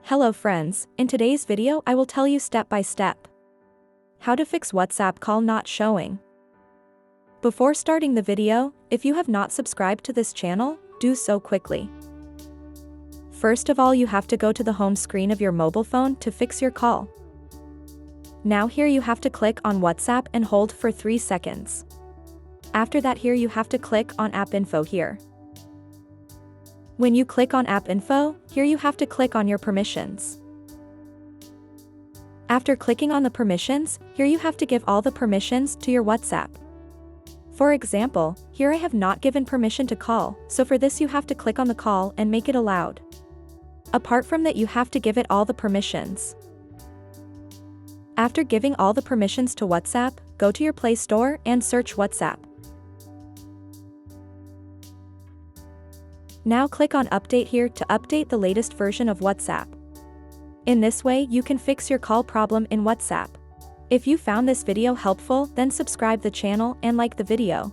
Hello friends, in today's video I will tell you step by step how to fix WhatsApp call not showing. Before starting the video, if you have not subscribed to this channel, do so quickly. First of all, you have to go to the home screen of your mobile phone to fix your call. Now here you have to click on WhatsApp and hold for 3 seconds. After that, here you have to click on App Info here. When you click on App Info, here you have to click on your permissions. After clicking on the permissions, here you have to give all the permissions to your WhatsApp. For example, here I have not given permission to call, so for this you have to click on the call and make it allowed. Apart from that, you have to give it all the permissions. After giving all the permissions to WhatsApp, go to your Play Store and search WhatsApp. Now click on Update here to update the latest version of WhatsApp. In this way you can fix your call problem in WhatsApp. If you found this video helpful, then subscribe the channel and like the video.